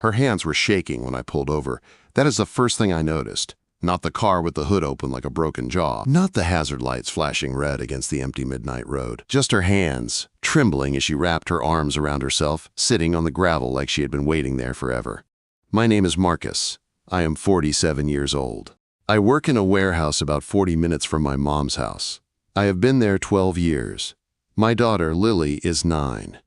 Her hands were shaking when I pulled over. That is the first thing I noticed. Not the car with the hood open like a broken jaw. Not the hazard lights flashing red against the empty midnight road. Just her hands, trembling as she wrapped her arms around herself, sitting on the gravel like she had been waiting there forever. My name is Marcus. I am 47 years old. I work in a warehouse about 40 minutes from my mom's house. I have been there 12 years. My daughter, Lily, is 9.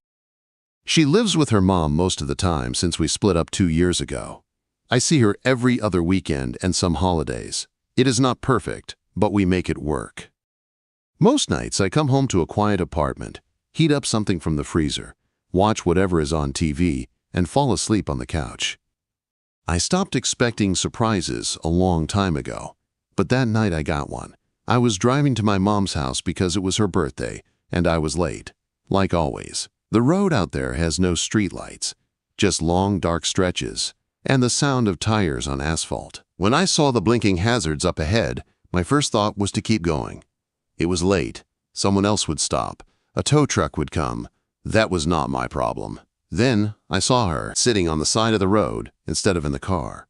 She lives with her mom most of the time since we split up 2 years ago. I see her every other weekend and some holidays. It is not perfect, but we make it work. Most nights I come home to a quiet apartment, heat up something from the freezer, watch whatever is on TV, and fall asleep on the couch. I stopped expecting surprises a long time ago, but that night I got one. I was driving to my mom's house because it was her birthday, and I was late. Like always, the road out there has no streetlights, just long dark stretches, and the sound of tires on asphalt. When I saw the blinking hazards up ahead, my first thought was to keep going. It was late. Someone else would stop. A tow truck would come. That was not my problem. Then I saw her sitting on the side of the road instead of in the car.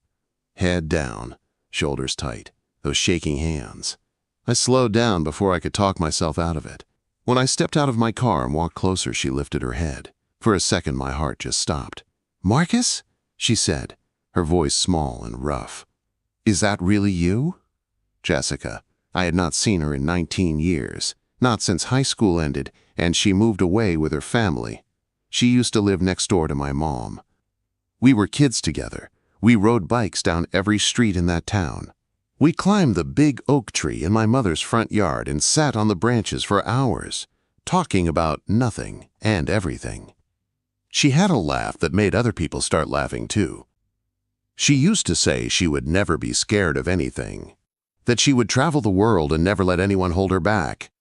Head down, shoulders tight, those shaking hands. I slowed down before I could talk myself out of it. When I stepped out of my car and walked closer, she lifted her head. For a second, my heart just stopped. "Marcus?" she said, her voice small and rough. "Is that really you?" Jessica. I had not seen her in 19 years, not since high school ended and she moved away with her family. She used to live next door to my mom. We were kids together. We rode bikes down every street in that town. We climbed the big oak tree in my mother's front yard and sat on the branches for hours, talking about nothing and everything. She had a laugh that made other people start laughing too. She used to say she would never be scared of anything, that she would travel the world and never let anyone hold her back.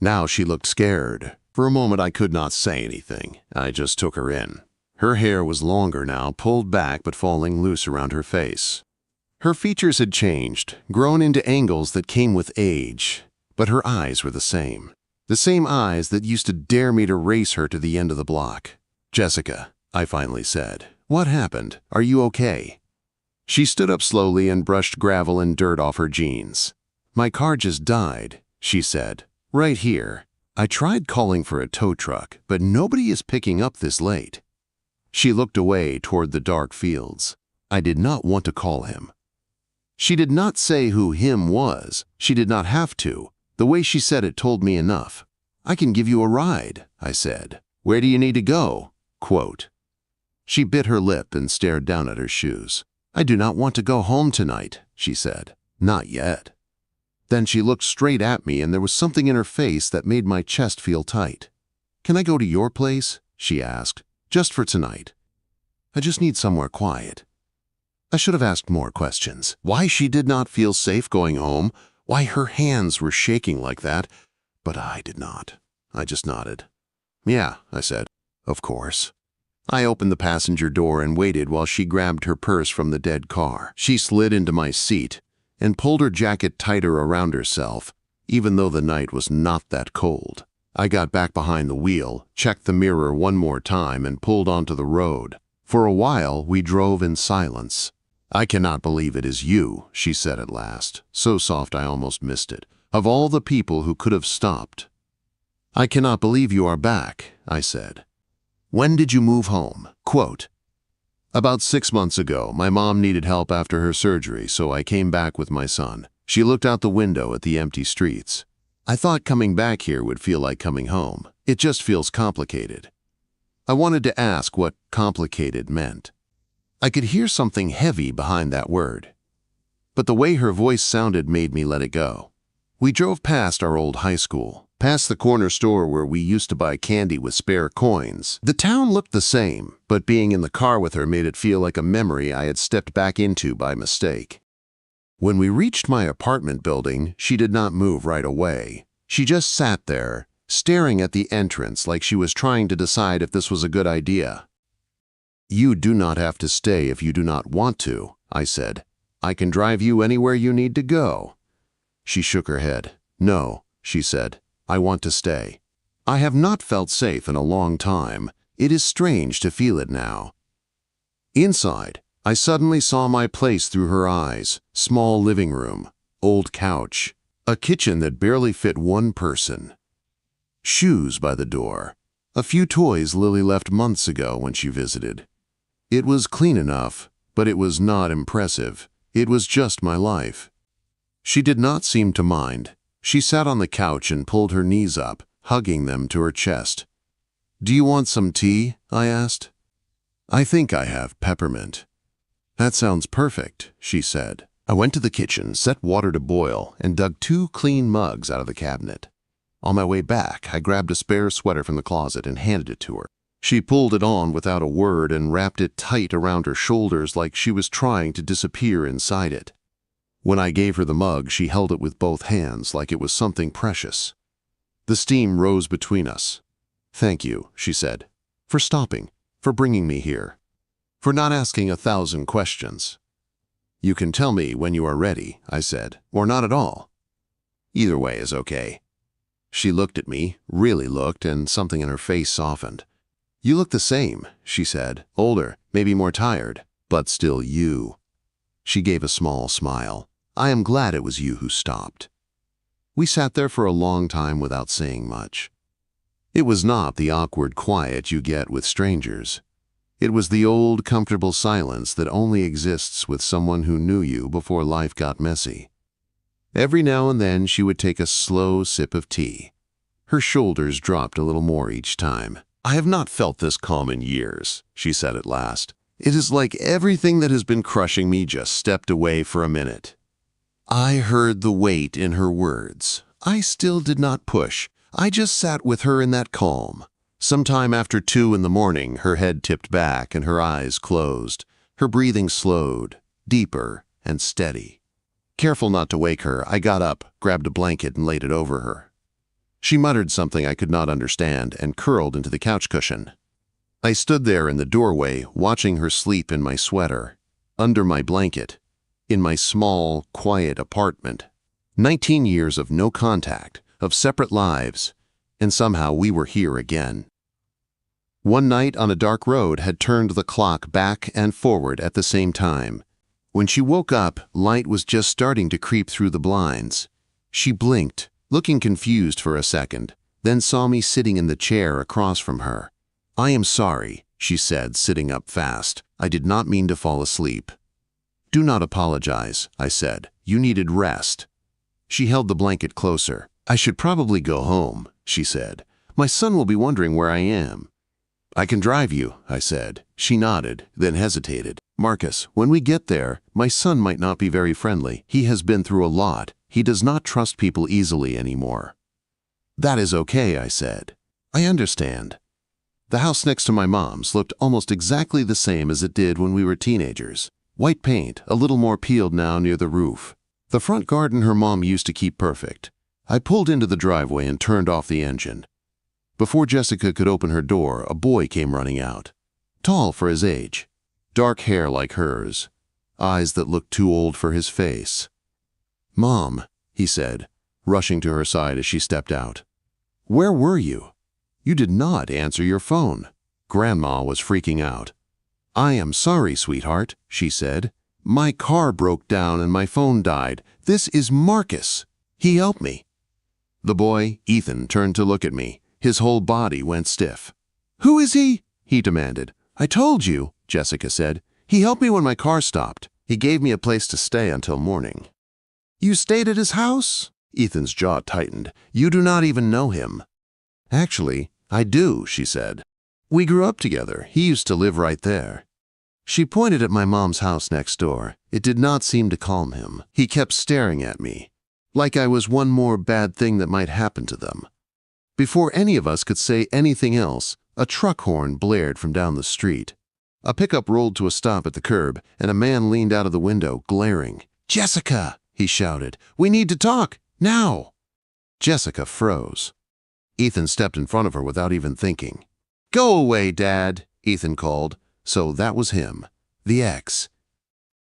Now she looked scared. For a moment I could not say anything. I just took her in. Her hair was longer now, pulled back but falling loose around her face. Her features had changed, grown into angles that came with age, but her eyes were the same. The same eyes that used to dare me to race her to the end of the block. "Jessica," I finally said, "what happened? Are you okay?" She stood up slowly and brushed gravel and dirt off her jeans. "My car just died," she said, "right here. I tried calling for a tow truck, but nobody is picking up this late." She looked away toward the dark fields. I did not want to call him. She did not say who him was. She did not have to. The way she said it told me enough. "I can give you a ride," I said. "Where do you need to go?" Quote. She bit her lip and stared down at her shoes. "I do not want to go home tonight," she said. "Not yet." Then she looked straight at me and there was something in her face that made my chest feel tight. "Can I go to your place?" she asked. "Just for tonight. I just need somewhere quiet." I should have asked more questions. Why she did not feel safe going home, why her hands were shaking like that, but I did not. I just nodded. "Yeah," I said. "Of course." I opened the passenger door and waited while she grabbed her purse from the dead car. She slid into my seat and pulled her jacket tighter around herself, even though the night was not that cold. I got back behind the wheel, checked the mirror one more time, and pulled onto the road. For a while, we drove in silence. "I cannot believe it is you," she said at last, so soft I almost missed it. "Of all the people who could have stopped." "I cannot believe you are back," I said. "When did you move home?" Quote. "About 6 months ago. My mom needed help after her surgery, so I came back with my son." She looked out the window at the empty streets. "I thought coming back here would feel like coming home. It just feels complicated." I wanted to ask what complicated meant. I could hear something heavy behind that word. But the way her voice sounded made me let it go. We drove past our old high school, past the corner store where we used to buy candy with spare coins. The town looked the same, but being in the car with her made it feel like a memory I had stepped back into by mistake. When we reached my apartment building, she did not move right away. She just sat there, staring at the entrance like she was trying to decide if this was a good idea. "You do not have to stay if you do not want to," I said. "I can drive you anywhere you need to go." She shook her head. "No," she said. "I want to stay." I have not felt safe in a long time. It is strange to feel it now. Inside, I suddenly saw my place through her eyes. Small living room, old couch, a kitchen that barely fit one person. Shoes by the door, a few toys Lily left months ago when she visited. It was clean enough, but it was not impressive. It was just my life. She did not seem to mind. She sat on the couch and pulled her knees up, hugging them to her chest. "Do you want some tea?" I asked. "I think I have peppermint." "That sounds perfect," she said. I went to the kitchen, set water to boil, and dug 2 clean mugs out of the cabinet. On my way back, I grabbed a spare sweater from the closet and handed it to her. She pulled it on without a word and wrapped it tight around her shoulders like she was trying to disappear inside it. When I gave her the mug, she held it with both hands like it was something precious. The steam rose between us. "Thank you," she said, "for stopping, for bringing me here, for not asking 1,000 questions." "You can tell me when you are ready," I said, "or not at all. Either way is okay." She looked at me, really looked, and something in her face softened. "You look the same," she said, "older, maybe more tired, but still you." She gave a small smile. "I am glad it was you who stopped." We sat there for a long time without saying much. It was not the awkward quiet you get with strangers. It was the old, comfortable silence that only exists with someone who knew you before life got messy. Every now and then she would take a slow sip of tea. Her shoulders dropped a little more each time. "I have not felt this calm in years," she said at last. "It is like everything that has been crushing me just stepped away for a minute." I heard the weight in her words. I still did not push. I just sat with her in that calm. Sometime after 2 in the morning, her head tipped back and her eyes closed. Her breathing slowed, deeper and steady. Careful not to wake her, I got up, grabbed a blanket and laid it over her. She muttered something I could not understand and curled into the couch cushion. I stood there in the doorway, watching her sleep in my sweater, under my blanket, in my small, quiet apartment. 19 years of no contact, of separate lives, and somehow we were here again. One night on a dark road had turned the clock back and forward at the same time. When she woke up, light was just starting to creep through the blinds. She blinked, looking confused for a second, then saw me sitting in the chair across from her. "I am sorry," she said, sitting up fast. "I did not mean to fall asleep." "Do not apologize," I said. "You needed rest." She held the blanket closer. "I should probably go home," she said. "My son will be wondering where I am." "I can drive you," I said. She nodded, then hesitated. "Marcus, when we get there, my son might not be very friendly. He has been through a lot. He does not trust people easily anymore." "That is okay," I said. "I understand." The house next to my mom's looked almost exactly the same as it did when we were teenagers. White paint, a little more peeled now near the roof. The front garden her mom used to keep perfect. I pulled into the driveway and turned off the engine. Before Jessica could open her door, a boy came running out. Tall for his age, dark hair like hers, eyes that looked too old for his face. "Mom," he said, rushing to her side as she stepped out. "Where were you? You did not answer your phone." Grandma was freaking out. "I am sorry, sweetheart," she said. "My car broke down and my phone died. This is Marcus. He helped me." The boy, Ethan, turned to look at me. His whole body went stiff. "Who is he?" he demanded. "I told you," Jessica said. "He helped me when my car stopped. He gave me a place to stay until morning." "You stayed at his house?" Ethan's jaw tightened. "You do not even know him." "Actually, I do," she said. "We grew up together. He used to live right there." She pointed at my mom's house next door. It did not seem to calm him. He kept staring at me, like I was one more bad thing that might happen to them. Before any of us could say anything else, a truck horn blared from down the street. A pickup rolled to a stop at the curb, and a man leaned out of the window, glaring. "Jessica!" he shouted. "We need to talk! Now!" Jessica froze. Ethan stepped in front of her without even thinking. "Go away, Dad," Ethan called. So that was him, the ex.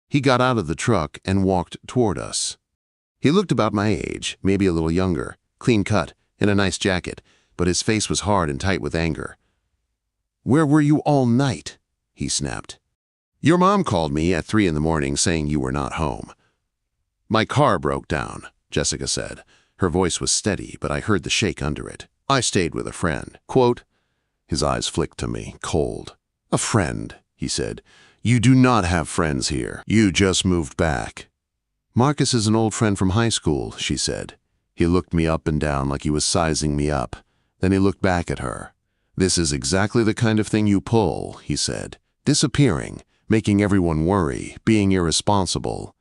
He got out of the truck and walked toward us. He looked about my age, maybe a little younger, clean cut, in a nice jacket, but his face was hard and tight with anger. "Where were you all night?" he snapped. Your mom called me at 3 in the morning saying you were not home. My car broke down, Jessica said. Her voice was steady, but I heard the shake under it. I stayed with a friend. Quote, his eyes flicked to me, cold. A friend, he said. You do not have friends here. You just moved back. Marcus is an old friend from high school, she said. He looked me up and down like he was sizing me up. Then he looked back at her. This is exactly the kind of thing you pull, he said. Disappearing, making everyone worry, being irresponsible.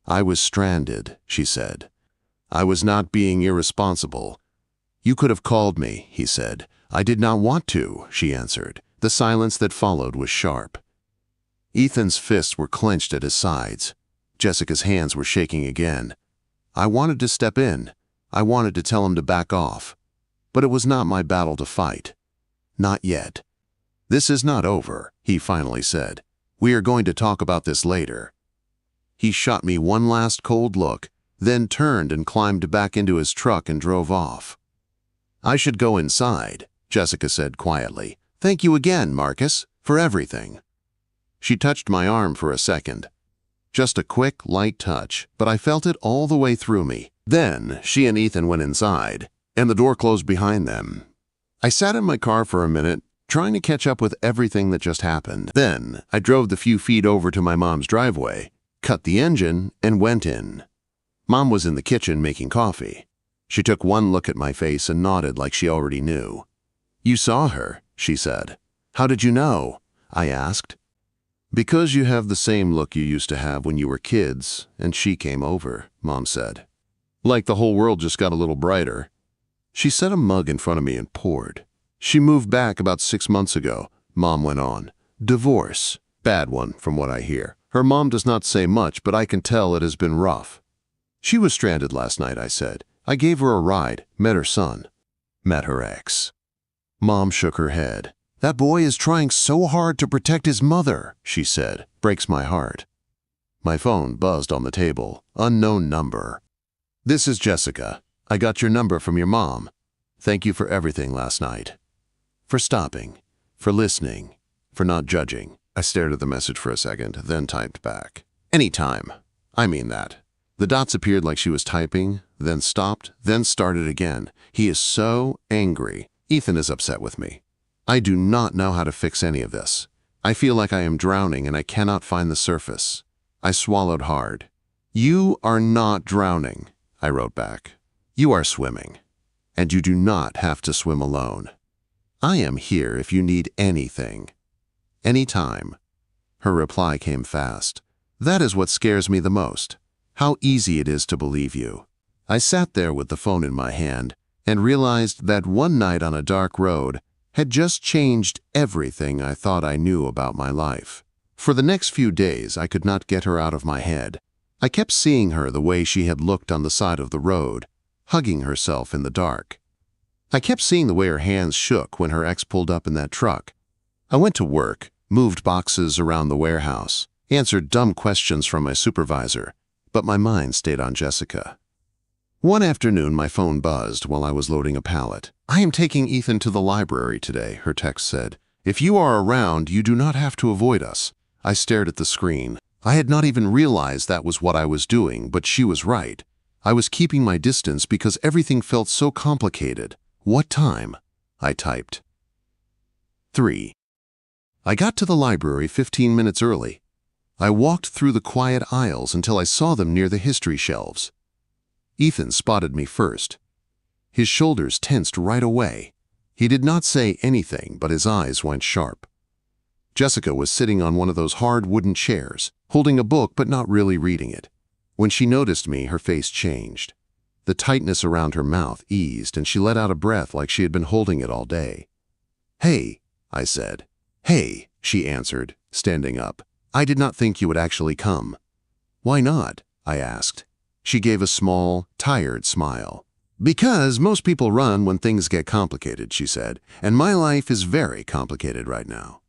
I was stranded, she said. I was not being irresponsible. You could have called me, he said. I did not want to, she answered. The silence that followed was sharp. Ethan's fists were clenched at his sides. Jessica's hands were shaking again. I wanted to step in. I wanted to tell him to back off. But it was not my battle to fight. Not yet. This is not over, he finally said. We are going to talk about this later. He shot me one last cold look, then turned and climbed back into his truck and drove off. I should go inside, Jessica said quietly. Thank you again, Marcus, for everything. She touched my arm for a second. Just a quick, light touch, but I felt it all the way through me. Then she and Ethan went inside, and the door closed behind them. I sat in my car for a minute, trying to catch up with everything that just happened. Then I drove the few feet over to my mom's driveway, cut the engine, and went in. Mom was in the kitchen making coffee. She took one look at my face and nodded like she already knew. You saw her, she said. How did you know? I asked. Because you have the same look you used to have when you were kids, and she came over, Mom said. Like the whole world just got a little brighter. She set a mug in front of me and poured. She moved back about 6 months ago, Mom went on. Divorce. Bad one, from what I hear. Her mom does not say much, but I can tell it has been rough. She was stranded last night, I said. I gave her a ride, met her son. Met her ex. Mom shook her head. That boy is trying so hard to protect his mother, she said. Breaks my heart. My phone buzzed on the table. Unknown number. This is Jessica. I got your number from your mom. Thank you for everything last night. For stopping. For listening. For not judging. I stared at the message for a second, then typed back. Anytime. I mean that. The dots appeared like she was typing, then stopped, then started again. He is so angry. Ethan is upset with me. I do not know how to fix any of this. I feel like I am drowning and I cannot find the surface. I swallowed hard. You are not drowning, I wrote back. You are swimming. And you do not have to swim alone. I am here if you need anything. Anytime. Her reply came fast. That is what scares me the most. How easy it is to believe you. I sat there with the phone in my hand and realized that one night on a dark road had just changed everything I thought I knew about my life. For the next few days, I could not get her out of my head. I kept seeing her the way she had looked on the side of the road, hugging herself in the dark. I kept seeing the way her hands shook when her ex pulled up in that truck. I went to work, moved boxes around the warehouse, answered dumb questions from my supervisor, but my mind stayed on Jessica. One afternoon, my phone buzzed while I was loading a pallet. I am taking Ethan to the library today, her text said. If you are around, you do not have to avoid us. I stared at the screen. I had not even realized that was what I was doing, but she was right. I was keeping my distance because everything felt so complicated. What time? I typed. 3. I got to the library 15 minutes early. I walked through the quiet aisles until I saw them near the history shelves. Ethan spotted me first. His shoulders tensed right away. He did not say anything, but his eyes went sharp. Jessica was sitting on one of those hard wooden chairs, holding a book but not really reading it. When she noticed me, her face changed. The tightness around her mouth eased, and she let out a breath like she had been holding it all day. Hey, I said. Hey, she answered, standing up. I did not think you would actually come. Why not? I asked. She gave a small, tired smile. Because most people run when things get complicated, she said, and my life is very complicated right now.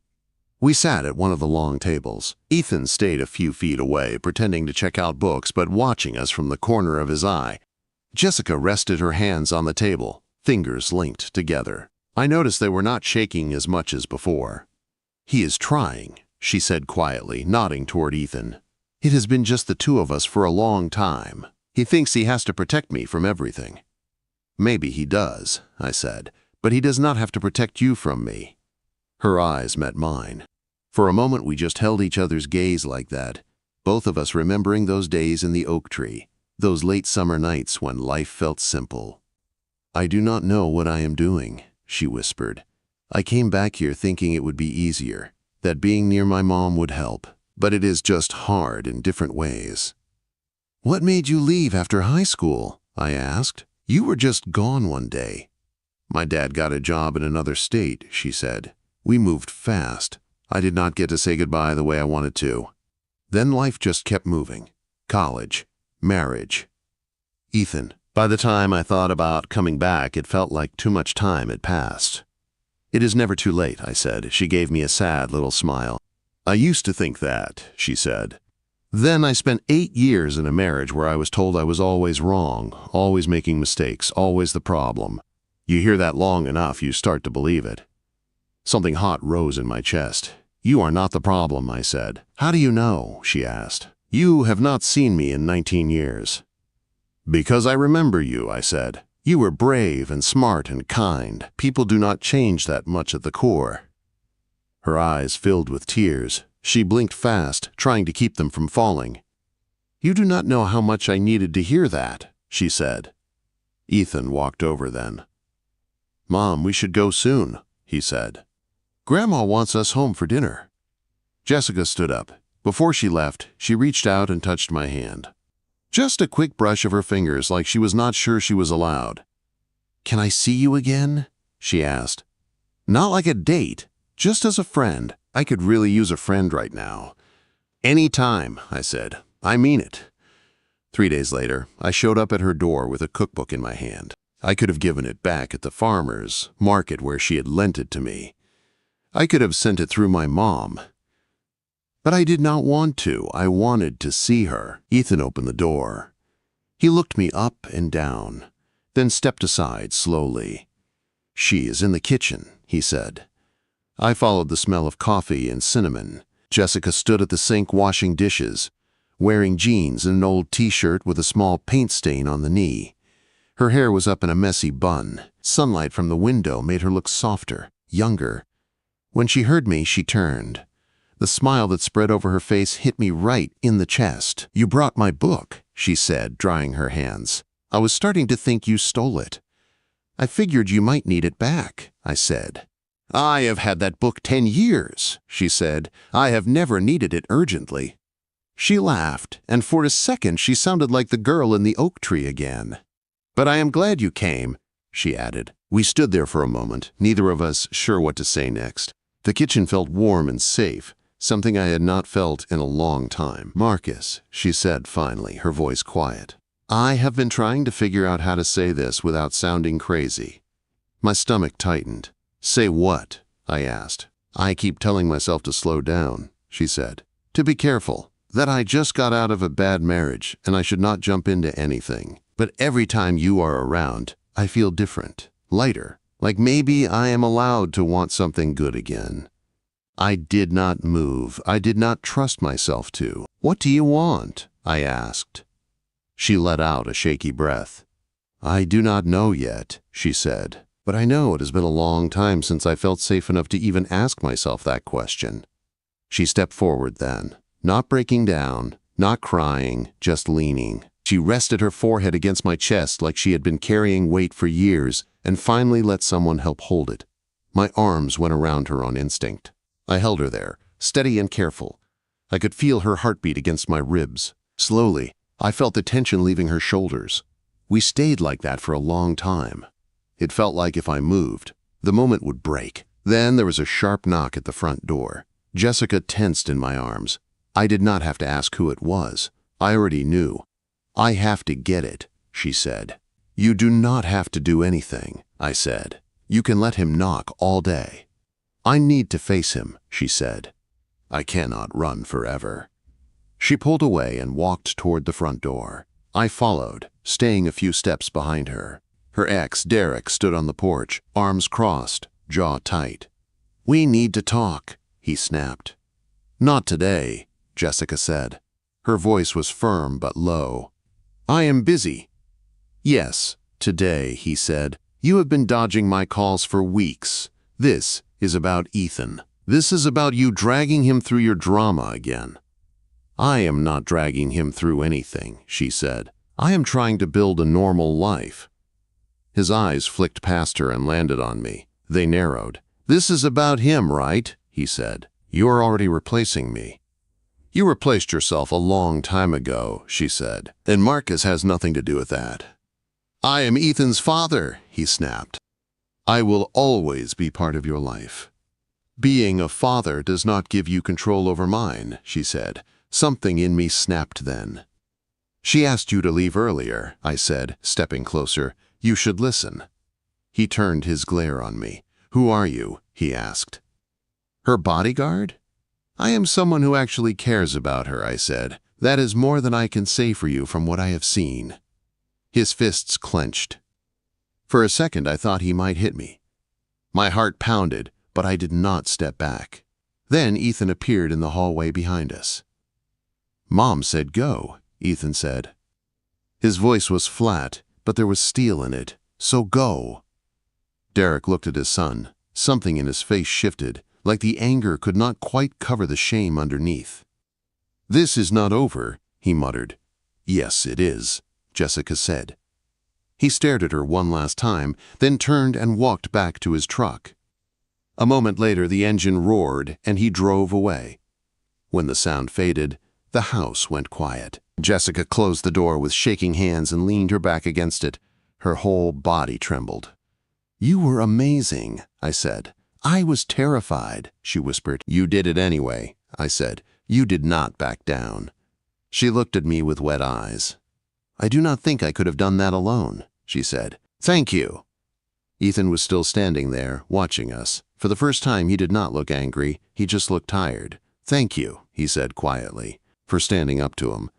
We sat at one of the long tables. Ethan stayed a few feet away, pretending to check out books but watching us from the corner of his eye. Jessica rested her hands on the table, fingers linked together. I noticed they were not shaking as much as before. He is trying, she said quietly, nodding toward Ethan. It has been just the two of us for a long time. He thinks he has to protect me from everything. Maybe he does, I said, but he does not have to protect you from me. Her eyes met mine. For a moment we just held each other's gaze like that, both of us remembering those days in the oak tree, those late summer nights when life felt simple. I do not know what I am doing, she whispered. I came back here thinking it would be easier, that being near my mom would help, but it is just hard in different ways. What made you leave after high school? I asked. You were just gone one day. My dad got a job in another state, she said. We moved fast. I did not get to say goodbye the way I wanted to. Then life just kept moving. College, marriage. Ethan. By the time I thought about coming back, it felt like too much time had passed. It is never too late, I said. She gave me a sad little smile. I used to think that, she said. Then I spent 8 years in a marriage where I was told I was always wrong, always making mistakes, always the problem. You hear that long enough, you start to believe it. Something hot rose in my chest. You are not the problem, I said. How do you know? She asked. You have not seen me in 19 years. Because I remember you, I said. You were brave and smart and kind. People do not change that much at the core. Her eyes filled with tears. She blinked fast, trying to keep them from falling. You do not know how much I needed to hear that, she said. Ethan walked over then. Mom, we should go soon, he said. Grandma wants us home for dinner. Jessica stood up. Before she left, she reached out and touched my hand. Just a quick brush of her fingers like she was not sure she was allowed. Can I see you again? She asked. Not like a date, just as a friend. I could really use a friend right now. Any time, I said. I mean it. 3 days later, I showed up at her door with a cookbook in my hand. I could have given it back at the farmer's market where she had lent it to me. I could have sent it through my mom. But I did not want to. I wanted to see her. Ethan opened the door. He looked me up and down, then stepped aside slowly. She is in the kitchen, he said. I followed the smell of coffee and cinnamon. Jessica stood at the sink washing dishes, wearing jeans and an old t-shirt with a small paint stain on the knee. Her hair was up in a messy bun. Sunlight from the window made her look softer, younger. When she heard me, she turned. The smile that spread over her face hit me right in the chest. You brought my book, she said, drying her hands. I was starting to think you stole it. I figured you might need it back, I said. I have had that book 10 years, she said. I have never needed it urgently. She laughed, and for a second she sounded like the girl in the oak tree again. But I am glad you came, she added. We stood there for a moment, neither of us sure what to say next. The kitchen felt warm and safe, something I had not felt in a long time. Marcus, she said finally, her voice quiet. I have been trying to figure out how to say this without sounding crazy. My stomach tightened. Say what? I asked. I keep telling myself to slow down, she said. To be careful, that I just got out of a bad marriage and I should not jump into anything. But every time you are around, I feel different, lighter, like maybe I am allowed to want something good again. I did not move. I did not trust myself to. What do you want? I asked. She let out a shaky breath. I do not know yet, she said, but I know it has been a long time since I felt safe enough to even ask myself that question. She stepped forward then, not breaking down, not crying, just leaning. She rested her forehead against my chest like she had been carrying weight for years and finally let someone help hold it. My arms went around her on instinct. I held her there, steady and careful. I could feel her heartbeat against my ribs. Slowly, I felt the tension leaving her shoulders. We stayed like that for a long time. It felt like if I moved, the moment would break. Then there was a sharp knock at the front door. Jessica tensed in my arms. I did not have to ask who it was. I already knew. I have to get it, she said. You do not have to do anything, I said. You can let him knock all day. I need to face him, she said. I cannot run forever. She pulled away and walked toward the front door. I followed, staying a few steps behind her. Her ex, Derek, stood on the porch, arms crossed, jaw tight. We need to talk, he snapped. Not today, Jessica said. Her voice was firm but low. I am busy. Yes, today, he said. You have been dodging my calls for weeks. This is about Ethan. This is about you dragging him through your drama again. I am not dragging him through anything, she said. I am trying to build a normal life. His eyes flicked past her and landed on me. They narrowed. This is about him, right? He said. You are already replacing me. You replaced yourself a long time ago, she said. And Marcus has nothing to do with that. I am Ethan's father, he snapped. I will always be part of your life. Being a father does not give you control over mine, she said. Something in me snapped then. She asked you to leave earlier, I said, stepping closer. You should listen. He turned his glare on me. Who are you? He asked. Her bodyguard? I am someone who actually cares about her, I said. That is more than I can say for you from what I have seen. His fists clenched. For a second, I thought he might hit me. My heart pounded, but I did not step back. Then Ethan appeared in the hallway behind us. Mom said go, Ethan said. His voice was flat, but there was steel in it. So go. Derek looked at his son. Something in his face shifted, like the anger could not quite cover the shame underneath. This is not over, he muttered. Yes, it is, Jessica said. He stared at her one last time, then turned and walked back to his truck. A moment later, the engine roared and he drove away. When the sound faded, the house went quiet. Jessica closed the door with shaking hands and leaned her back against it. Her whole body trembled. You were amazing, I said. I was terrified, she whispered. You did it anyway, I said. You did not back down. She looked at me with wet eyes. I do not think I could have done that alone, she said. Thank you. Ethan was still standing there, watching us. For the first time, he did not look angry. He just looked tired. Thank you, he said quietly, for standing up to him.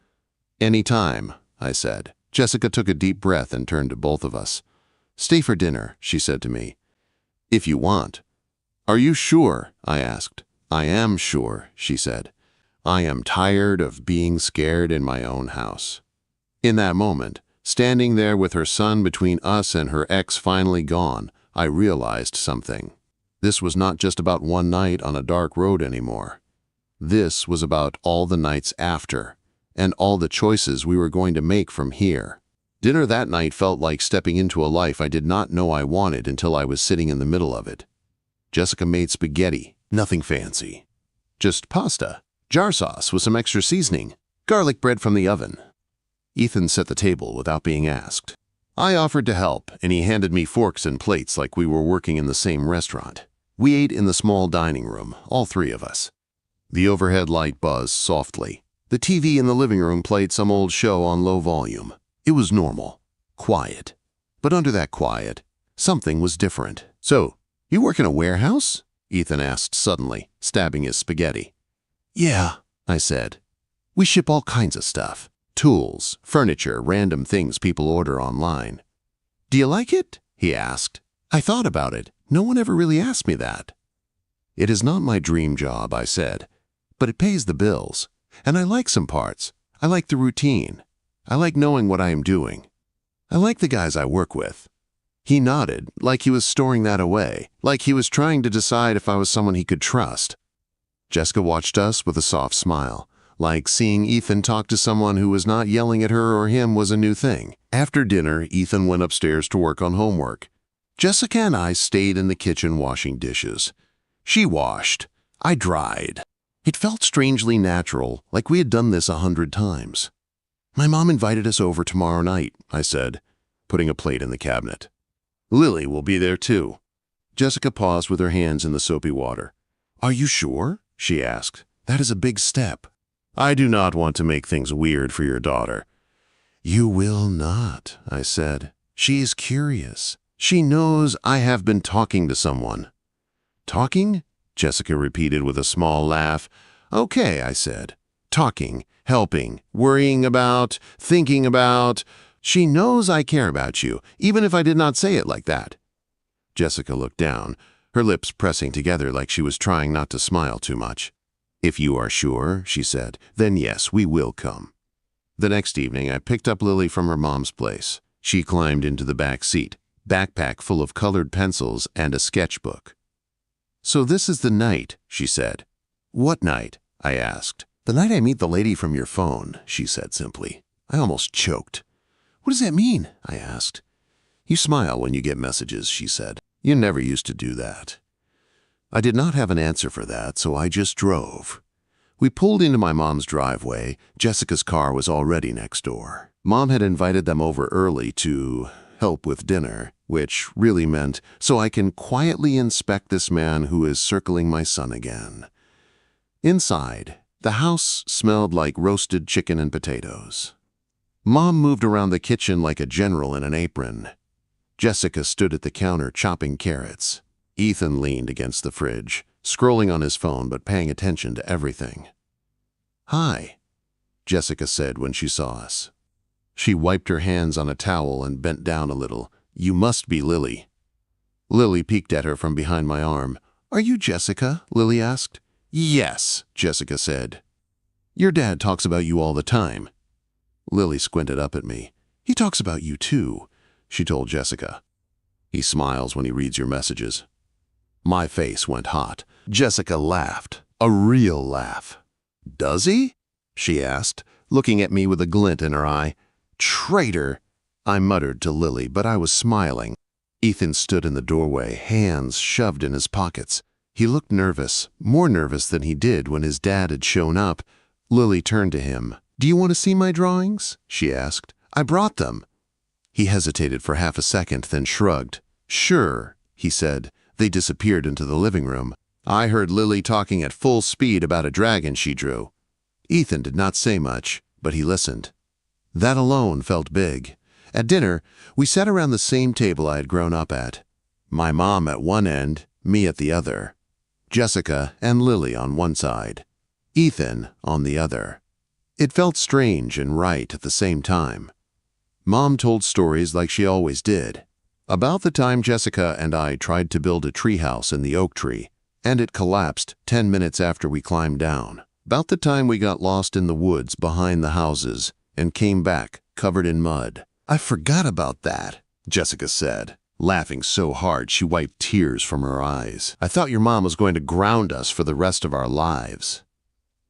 Any time, I said. Jessica took a deep breath and turned to both of us. Stay for dinner, she said to me. If you want. Are you sure? I asked. I am sure, she said. I am tired of being scared in my own house. In that moment, standing there with her son between us and her ex finally gone, I realized something. This was not just about one night on a dark road anymore. This was about all the nights after, and all the choices we were going to make from here. Dinner that night felt like stepping into a life I did not know I wanted until I was sitting in the middle of it. Jessica made spaghetti, nothing fancy. Just pasta, jar sauce with some extra seasoning, garlic bread from the oven. Ethan set the table without being asked. I offered to help, and he handed me forks and plates like we were working in the same restaurant. We ate in the small dining room, all three of us. The overhead light buzzed softly. The TV in the living room played some old show on low volume. It was normal, quiet. But under that quiet, something was different. So, you work in a warehouse? Ethan asked suddenly, stabbing his spaghetti. Yeah, I said. We ship all kinds of stuff. Tools, furniture, random things people order online. Do you like it? He asked. I thought about it. No one ever really asked me that. It is not my dream job, I said, but it pays the bills. And I like some parts. I like the routine. I like knowing what I am doing. I like the guys I work with. He nodded, like he was storing that away, like he was trying to decide if I was someone he could trust. Jessica watched us with a soft smile, like seeing Ethan talk to someone who was not yelling at her or him was a new thing. After dinner, Ethan went upstairs to work on homework. Jessica and I stayed in the kitchen washing dishes. She washed. I dried. It felt strangely natural, like we had done this 100 times. My mom invited us over tomorrow night, I said, putting a plate in the cabinet. Lily will be there too. Jessica paused with her hands in the soapy water. Are you sure? She asked. That is a big step. I do not want to make things weird for your daughter. You will not, I said. She is curious. She knows I have been talking to someone. Talking? Jessica repeated with a small laugh. Okay, I said. Talking, helping, worrying about, thinking about. She knows I care about you, even if I did not say it like that. Jessica looked down, her lips pressing together like she was trying not to smile too much. "If you are sure," she said, "then yes, we will come." The next evening, I picked up Lily from her mom's place. She climbed into the back seat, backpack full of colored pencils and a sketchbook. "So this is the night," she said. "What night?" I asked. "The night I meet the lady from your phone," she said simply. I almost choked. "What does that mean?" I asked. "You smile when you get messages," she said. "You never used to do that." I did not have an answer for that, so I just drove. We pulled into my mom's driveway. Jessica's car was already next door. Mom had invited them over early to help with dinner, which really meant so I can quietly inspect this man who is circling my son again. Inside, the house smelled like roasted chicken and potatoes. Mom moved around the kitchen like a general in an apron. Jessica stood at the counter chopping carrots. Ethan leaned against the fridge, scrolling on his phone but paying attention to everything. "Hi," Jessica said when she saw us. She wiped her hands on a towel and bent down a little. "You must be Lily." Lily peeked at her from behind my arm. "Are you Jessica?" Lily asked. "Yes," Jessica said. "Your dad talks about you all the time." Lily squinted up at me. "He talks about you too," she told Jessica. "He smiles when he reads your messages." My face went hot. Jessica laughed, a real laugh. "Does he?" she asked, looking at me with a glint in her eye. "Traitor," I muttered to Lily, but I was smiling. Ethan stood in the doorway, hands shoved in his pockets. He looked nervous, more nervous than he did when his dad had shown up. Lily turned to him. "Do you want to see my drawings?" she asked. "I brought them." He hesitated for half a second, then shrugged. "Sure," he said. They disappeared into the living room. I heard Lily talking at full speed about a dragon she drew. Ethan did not say much, but he listened. That alone felt big. At dinner, we sat around the same table I had grown up at. My mom at one end, me at the other. Jessica and Lily on one side. Ethan on the other. It felt strange and right at the same time. Mom told stories like she always did. About the time Jessica and I tried to build a treehouse in the oak tree, and it collapsed 10 minutes after we climbed down. About the time we got lost in the woods behind the houses and came back covered in mud. "I forgot about that," Jessica said, laughing so hard she wiped tears from her eyes. "I thought your mom was going to ground us for the rest of our lives."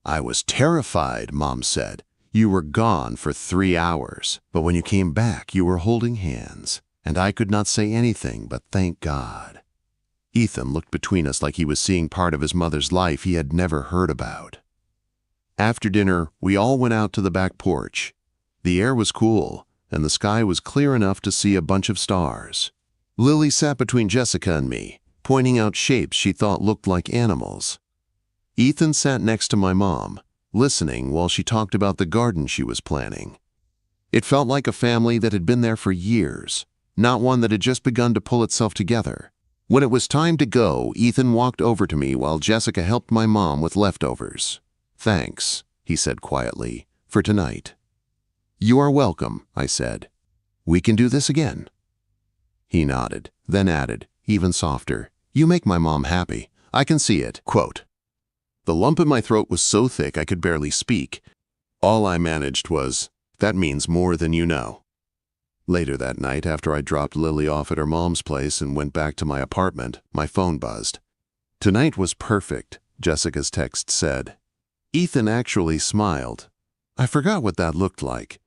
"I was terrified," Mom said. "You were gone for 3 hours, but when you came back, you were holding hands, and I could not say anything but thank God." Ethan looked between us like he was seeing part of his mother's life he had never heard about. After dinner, we all went out to the back porch. The air was cool, and the sky was clear enough to see a bunch of stars. Lily sat between Jessica and me, pointing out shapes she thought looked like animals. Ethan sat next to my mom, listening while she talked about the garden she was planning. It felt like a family that had been there for years, not one that had just begun to pull itself together. When it was time to go, Ethan walked over to me while Jessica helped my mom with leftovers. "Thanks," he said quietly, "for tonight." "You are welcome," I said. "We can do this again." He nodded, then added, even softer, "You make my mom happy. I can see it." Quote. The lump in my throat was so thick I could barely speak. All I managed was, "That means more than you know." Later that night, after I dropped Lily off at her mom's place and went back to my apartment, my phone buzzed. "Tonight was perfect," Jessica's text said. Ethan actually smiled. I forgot what that looked like.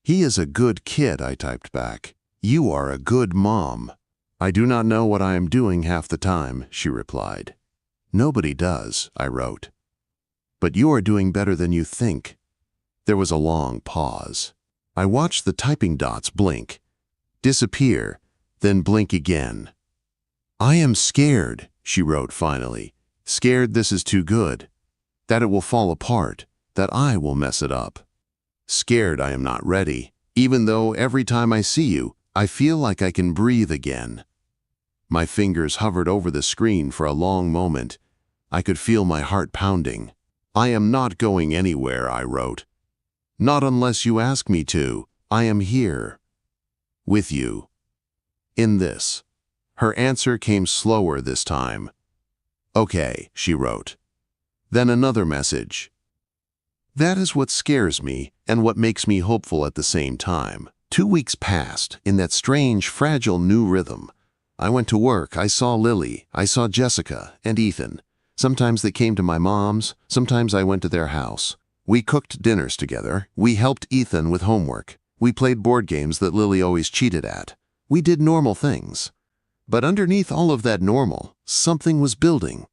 "He is a good kid," I typed back. "You are a good mom." "I do not know what I am doing half the time," she replied. "Nobody does," I wrote. "But you are doing better than you think." There was a long pause. I watched the typing dots blink, disappear, then blink again. "I am scared," she wrote finally. "Scared this is too good. That it will fall apart, that I will mess it up. Scared I am not ready, even though every time I see you, I feel like I can breathe again." My fingers hovered over the screen for a long moment. I could feel my heart pounding. "I am not going anywhere," I wrote. "Not unless you ask me to. I am here. With you. In this." Her answer came slower this time. "Okay," she wrote. Then another message. That is what scares me and what makes me hopeful at the same time. 2 weeks passed in that strange, fragile new rhythm. I went to work, I saw Lily, I saw Jessica and Ethan. Sometimes they came to my mom's, sometimes I went to their house. We cooked dinners together, we helped Ethan with homework. We played board games that Lily always cheated at. We did normal things. But underneath all of that normal, something was building.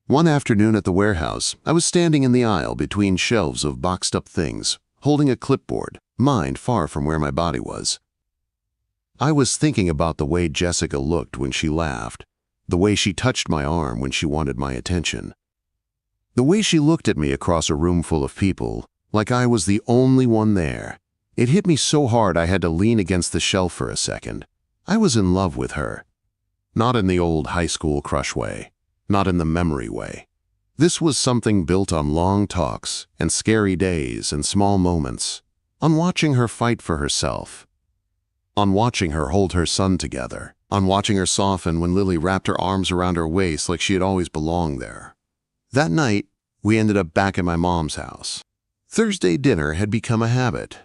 One afternoon at the warehouse, I was standing in the aisle between shelves of boxed-up things, holding a clipboard, mind far from where my body was. I was thinking about the way Jessica looked when she laughed, the way she touched my arm when she wanted my attention, the way she looked at me across a room full of people, like I was the only one there. It hit me so hard I had to lean against the shelf for a second. I was in love with her. Not in the old high school crush way, not in the memory way. This was something built on long talks and scary days and small moments, on watching her fight for herself, on watching her hold her son together, on watching her soften when Lily wrapped her arms around her waist like she had always belonged there. That night, we ended up back at my mom's house. Thursday dinner had become a habit.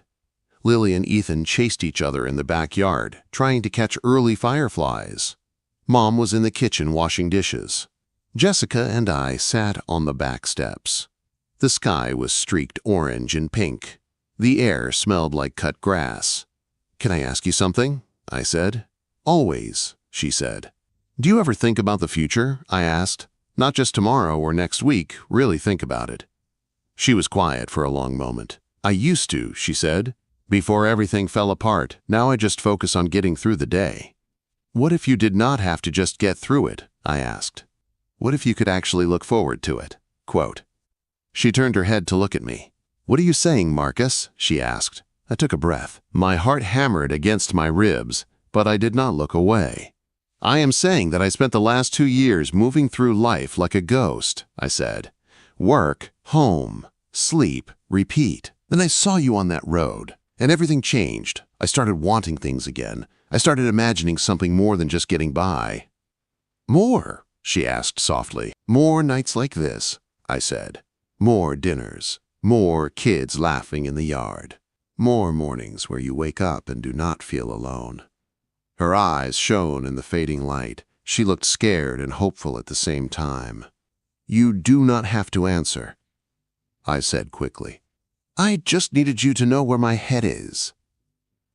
Lily and Ethan chased each other in the backyard, trying to catch early fireflies. Mom was in the kitchen washing dishes. Jessica and I sat on the back steps. The sky was streaked orange and pink. The air smelled like cut grass. "Can I ask you something?" I said. "Always," she said. "Do you ever think about the future?" I asked. "Not just tomorrow or next week, really think about it." She was quiet for a long moment. "I used to," she said. "Before everything fell apart, now I just focus on getting through the day." "What if you did not have to just get through it?" I asked. "What if you could actually look forward to it?" Quote. She turned her head to look at me. "What are you saying, Marcus?" she asked. I took a breath. My heart hammered against my ribs, but I did not look away. "I am saying that I spent the last 2 years moving through life like a ghost," I said. "Work, home, sleep, repeat. Then I saw you on that road, and everything changed. I started wanting things again. I started imagining something more than just getting by." "More?" she asked softly. "More nights like this," I said. "More dinners. More kids laughing in the yard. More mornings where you wake up and do not feel alone." Her eyes shone in the fading light. She looked scared and hopeful at the same time. "You do not have to answer," I said quickly. "I just needed you to know where my head is."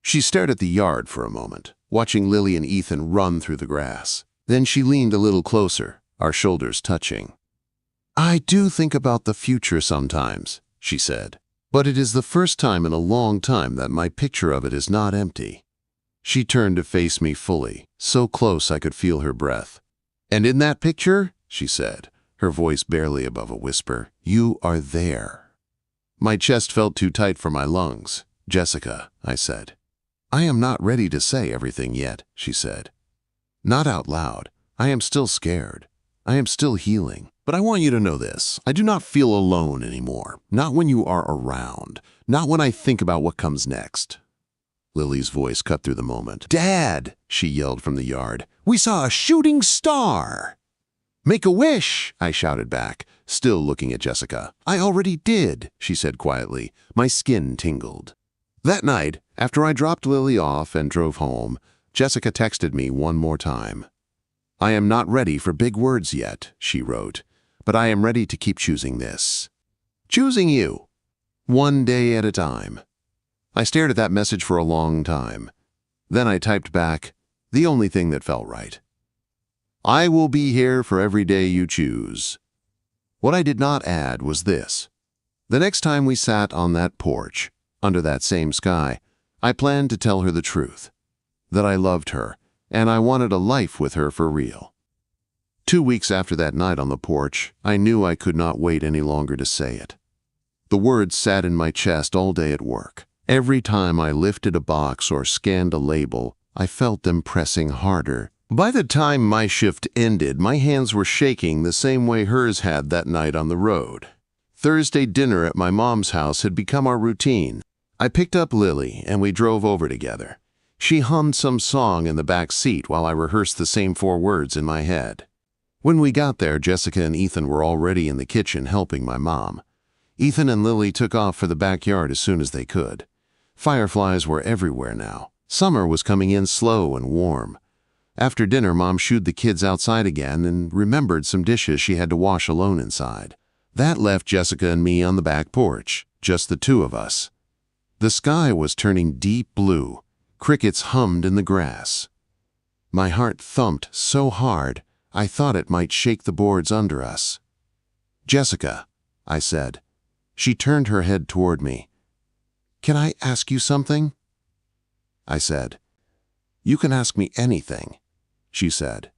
She stared at the yard for a moment, watching Lily and Ethan run through the grass. Then she leaned a little closer, our shoulders touching. "I do think about the future sometimes," she said, "but it is the first time in a long time that my picture of it is not empty." She turned to face me fully, so close I could feel her breath. "And in that picture," she said, her voice barely above a whisper, "you are there." My chest felt too tight for my lungs. "Jessica," I said. "I am not ready to say everything yet," she said. "Not out loud. I am still scared. I am still healing. But I want you to know this. I do not feel alone anymore. Not when you are around. Not when I think about what comes next." Lily's voice cut through the moment. "Dad," she yelled from the yard, "we saw a shooting star!" "Make a wish," I shouted back, still looking at Jessica. "I already did," she said quietly. My skin tingled. That night, after I dropped Lily off and drove home, Jessica texted me one more time. "I am not ready for big words yet," she wrote, "but I am ready to keep choosing this. Choosing you. One day at a time." I stared at that message for a long time. Then I typed back, the only thing that felt right. "I will be here for every day you choose." What I did not add was this. The next time we sat on that porch, under that same sky, I planned to tell her the truth. That I loved her, and I wanted a life with her for real. 2 weeks after that night on the porch, I knew I could not wait any longer to say it. The words sat in my chest all day at work. Every time I lifted a box or scanned a label, I felt them pressing harder. By the time my shift ended, my hands were shaking the same way hers had that night on the road. Thursday dinner at my mom's house had become our routine. I picked up Lily and we drove over together. She hummed some song in the back seat while I rehearsed the same 4 words in my head. When we got there, Jessica and Ethan were already in the kitchen helping my mom. Ethan and Lily took off for the backyard as soon as they could. Fireflies were everywhere now. Summer was coming in slow and warm. After dinner, Mom shooed the kids outside again and remembered some dishes she had to wash alone inside. That left Jessica and me on the back porch, just the two of us. The sky was turning deep blue. Crickets hummed in the grass. My heart thumped so hard, I thought it might shake the boards under us. "Jessica," I said. She turned her head toward me. "Can I ask you something?" I said. "You can ask me anything," she said.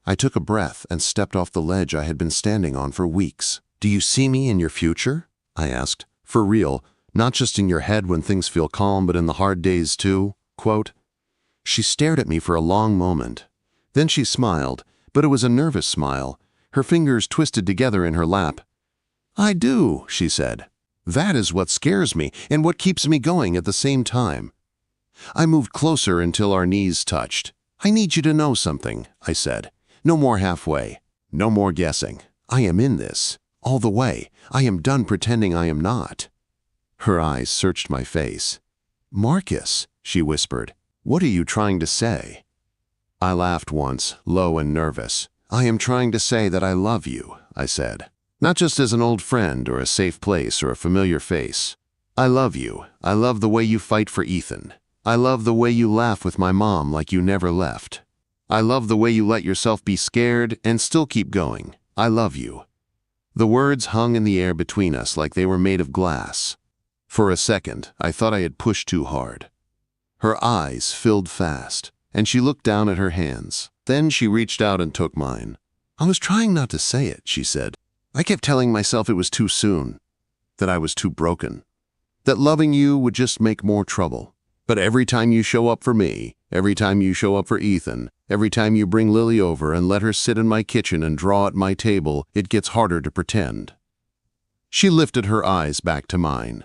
I took a breath and stepped off the ledge I had been standing on for weeks. "Do you see me in your future?" I asked. "For real, not just in your head when things feel calm, but in the hard days too?" Quote. She stared at me for a long moment. Then she smiled, but it was a nervous smile. Her fingers twisted together in her lap. "I do," she said. "That is what scares me and what keeps me going at the same time." I moved closer until our knees touched. "I need you to know something," I said. "No more halfway. No more guessing. I am in this. All the way. I am done pretending I am not." Her eyes searched my face. "Marcus," she whispered, "what are you trying to say?" I laughed once, low and nervous. "I am trying to say that I love you," I said. "Not just as an old friend or a safe place or a familiar face. I love you. I love the way you fight for Ethan. I love the way you laugh with my mom like you never left. I love the way you let yourself be scared and still keep going. I love you." The words hung in the air between us like they were made of glass. For a second, I thought I had pushed too hard. Her eyes filled fast, and she looked down at her hands. Then she reached out and took mine. "I was trying not to say it," she said. "I kept telling myself it was too soon, that I was too broken, that loving you would just make more trouble. But every time you show up for me, every time you show up for Ethan, every time you bring Lily over and let her sit in my kitchen and draw at my table, it gets harder to pretend." She lifted her eyes back to mine.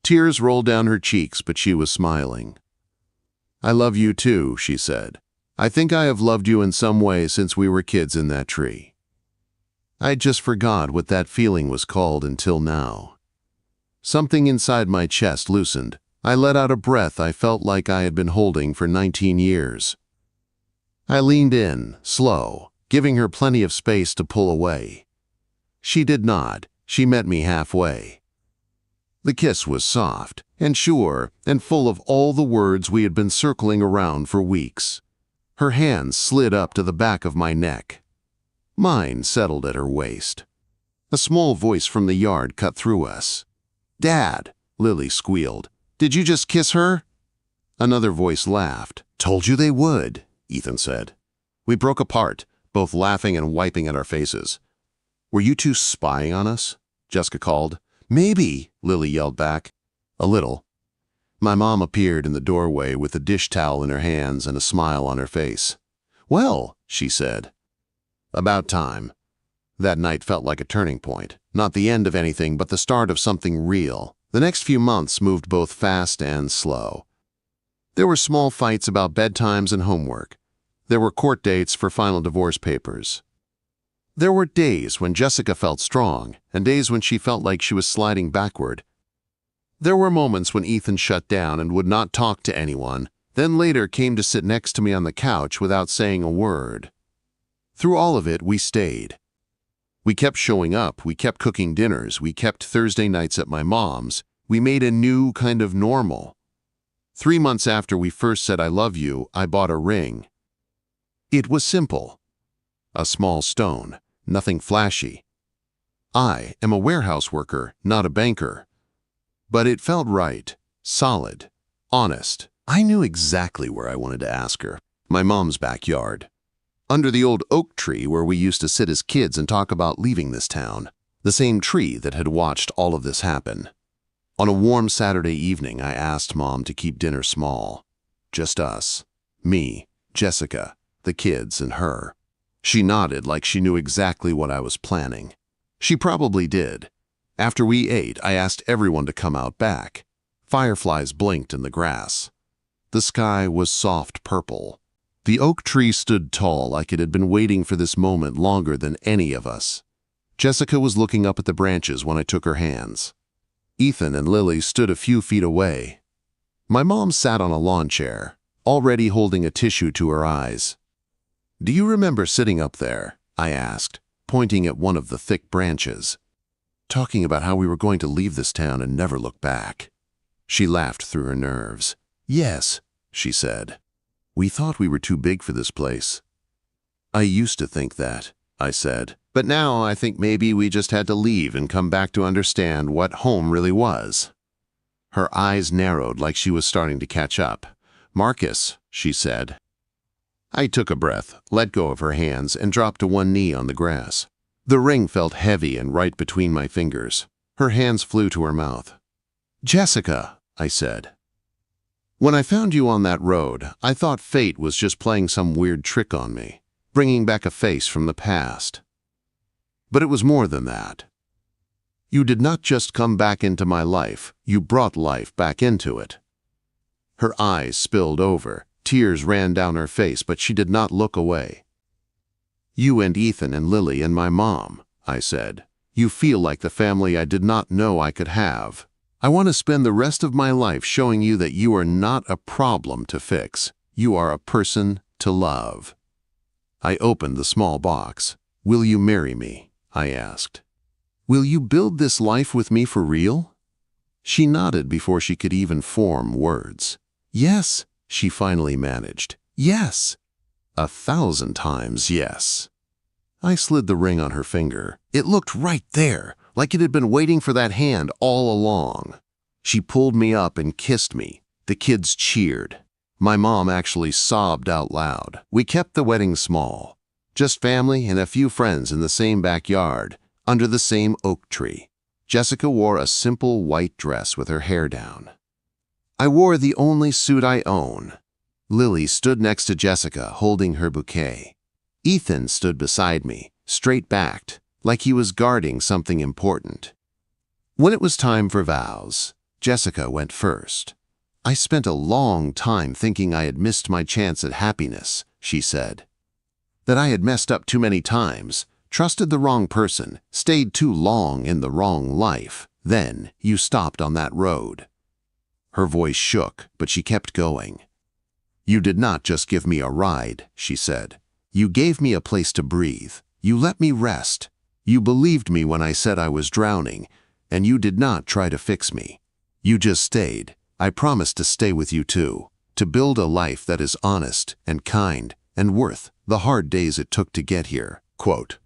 Tears rolled down her cheeks, but she was smiling. "I love you too," she said. "I think I have loved you in some way since we were kids in that tree." I just forgot what that feeling was called until now. Something inside my chest loosened. I let out a breath I felt like I had been holding for 19 years. I leaned in, slow, giving her plenty of space to pull away. She did not. She met me halfway. The kiss was soft and sure and full of all the words we had been circling around for weeks. Her hands slid up to the back of my neck. Mine settled at her waist. A small voice from the yard cut through us. "Dad," Lily squealed. "Did you just kiss her?" Another voice laughed. "Told you they would," Ethan said. We broke apart, both laughing and wiping at our faces. "Were you two spying on us?" Jessica called. "Maybe," Lily yelled back. "A little." My mom appeared in the doorway with a dish towel in her hands and a smile on her face. "Well," she said. "About time." That night felt like a turning point. Not the end of anything, but the start of something real. The next few months moved both fast and slow. There were small fights about bedtimes and homework. There were court dates for final divorce papers. There were days when Jessica felt strong, and days when she felt like she was sliding backward. There were moments when Ethan shut down and would not talk to anyone, then later came to sit next to me on the couch without saying a word. Through all of it, we stayed. We kept showing up, we kept cooking dinners, we kept Thursday nights at my mom's. We made a new kind of normal. 3 months after we first said I love you, I bought a ring. It was simple. A small stone, nothing flashy. I am a warehouse worker, not a banker. But it felt right, solid, honest. I knew exactly where I wanted to ask her. My mom's backyard. Under the old oak tree where we used to sit as kids and talk about leaving this town. The same tree that had watched all of this happen. On a warm Saturday evening, I asked Mom to keep dinner small. Just us. Me, Jessica, the kids, and her. She nodded like she knew exactly what I was planning. She probably did. After we ate, I asked everyone to come out back. Fireflies blinked in the grass. The sky was soft purple. The oak tree stood tall like it had been waiting for this moment longer than any of us. Jessica was looking up at the branches when I took her hands. Ethan and Lily stood a few feet away. My mom sat on a lawn chair, already holding a tissue to her eyes. "Do you remember sitting up there?" I asked, pointing at one of the thick branches. "Talking about how we were going to leave this town and never look back." She laughed through her nerves. "Yes," she said. "We thought we were too big for this place." "I used to think that," I said. "But now I think maybe we just had to leave and come back to understand what home really was." Her eyes narrowed like she was starting to catch up. "Marcus," she said. I took a breath, let go of her hands, and dropped to one knee on the grass. The ring felt heavy and right between my fingers. Her hands flew to her mouth. "Jessica," I said. "When I found you on that road, I thought fate was just playing some weird trick on me, bringing back a face from the past. But it was more than that. You did not just come back into my life, you brought life back into it." Her eyes spilled over. Tears ran down her face, but she did not look away. "You and Ethan and Lily and my mom," I said. "You feel like the family I did not know I could have. I want to spend the rest of my life showing you that you are not a problem to fix. You are a person to love." I opened the small box. "Will you marry me?" I asked. "Will you build this life with me for real?" She nodded before she could even form words. "Yes," she finally managed. "Yes. 1,000 times yes." I slid the ring on her finger. It looked right there, like it had been waiting for that hand all along. She pulled me up and kissed me. The kids cheered. My mom actually sobbed out loud. We kept the wedding small. Just family and a few friends in the same backyard, under the same oak tree. Jessica wore a simple white dress with her hair down. I wore the only suit I own. Lily stood next to Jessica, holding her bouquet. Ethan stood beside me, straight-backed, like he was guarding something important. When it was time for vows, Jessica went first. "I spent a long time thinking I had missed my chance at happiness," she said. "That I had messed up too many times, trusted the wrong person, stayed too long in the wrong life. Then you stopped on that road." Her voice shook, but she kept going. "You did not just give me a ride," she said. "You gave me a place to breathe. You let me rest. You believed me when I said I was drowning, and you did not try to fix me. You just stayed. I promised to stay with you too, to build a life that is honest and kind and worth the hard days it took to get here." Quote.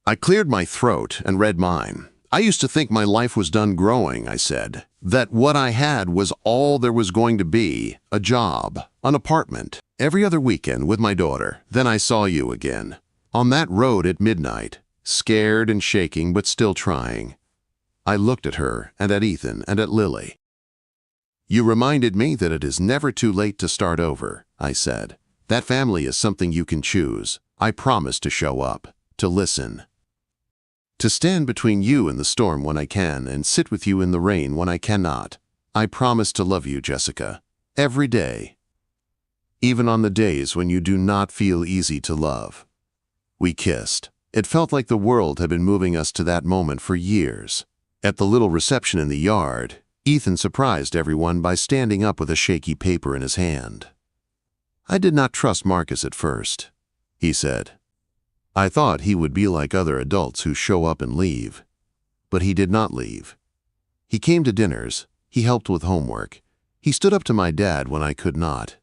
I cleared my throat and read mine. "I used to think my life was done growing," I said. "That what I had was all there was going to be, a job, an apartment, every other weekend with my daughter. Then I saw you again, on that road at midnight, scared and shaking but still trying." I looked at her and at Ethan and at Lily. "You reminded me that it is never too late to start over," I said. "That family is something you can choose. I promise to show up, to listen, to stand between you and the storm when I can and sit with you in the rain when I cannot. I promise to love you, Jessica, every day, even on the days when you do not feel easy to love." We kissed. It felt like the world had been moving us to that moment for years. At the little reception in the yard, Ethan surprised everyone by standing up with a shaky paper in his hand. "I did not trust Marcus at first," he said. "I thought he would be like other adults who show up and leave." But he did not leave. He came to dinners. He helped with homework. He stood up to my dad when I could not.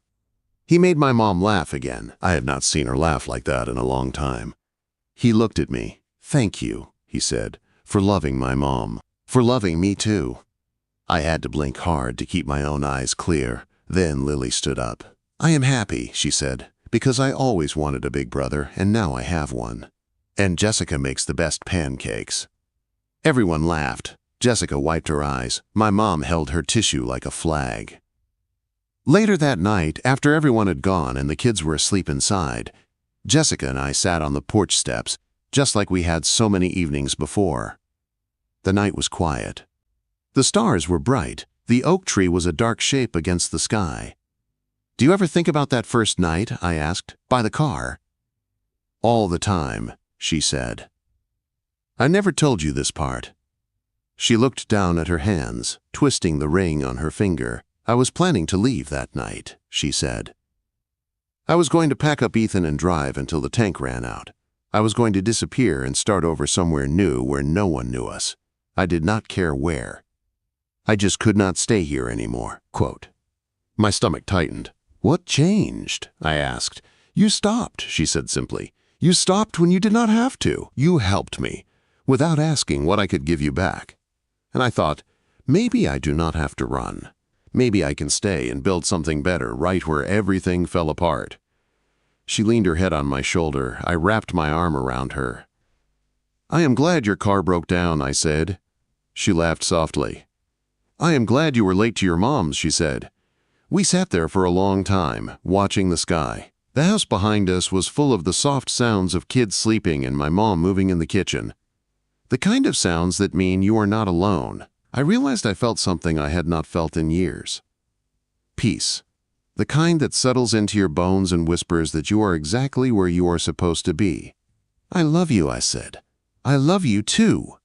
He made my mom laugh again. I had not seen her laugh like that in a long time. He looked at me. "Thank you," he said, "for loving my mom, for loving me too." I had to blink hard to keep my own eyes clear. Then Lily stood up. "I am happy," she said, "because I always wanted a big brother, and now I have one. And Jessica makes the best pancakes." Everyone laughed. Jessica wiped her eyes. My mom held her tissue like a flag. Later that night, after everyone had gone and the kids were asleep inside, Jessica and I sat on the porch steps, just like we had so many evenings before. The night was quiet. The stars were bright. The oak tree was a dark shape against the sky. "Do you ever think about that first night?" I asked. "By the car?" "All the time," she said. "I never told you this part." She looked down at her hands, twisting the ring on her finger. "I was planning to leave that night," she said. "I was going to pack up Ethan and drive until the tank ran out. I was going to disappear and start over somewhere new where no one knew us. I did not care where. I just could not stay here anymore." Quote. My stomach tightened. "What changed?" I asked. "You stopped," she said simply. "You stopped when you did not have to. You helped me, without asking what I could give you back." And I thought, maybe I do not have to run. Maybe I can stay and build something better right where everything fell apart. She leaned her head on my shoulder. I wrapped my arm around her. "I am glad your car broke down," I said. She laughed softly. "I am glad you were late to your mom's," she said. We sat there for a long time, watching the sky. The house behind us was full of the soft sounds of kids sleeping and my mom moving in the kitchen. The kind of sounds that mean you are not alone. I realized I felt something I had not felt in years. Peace. The kind that settles into your bones and whispers that you are exactly where you are supposed to be. "I love you," I said. "I love you too,"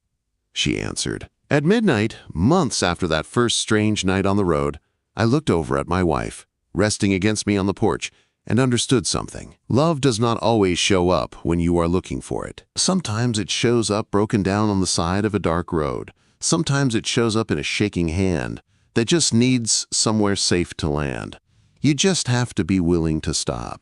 she answered. At midnight, months after that first strange night on the road, I looked over at my wife, resting against me on the porch, and understood something. Love does not always show up when you are looking for it. Sometimes it shows up broken down on the side of a dark road. Sometimes it shows up in a shaking hand that just needs somewhere safe to land. You just have to be willing to stop.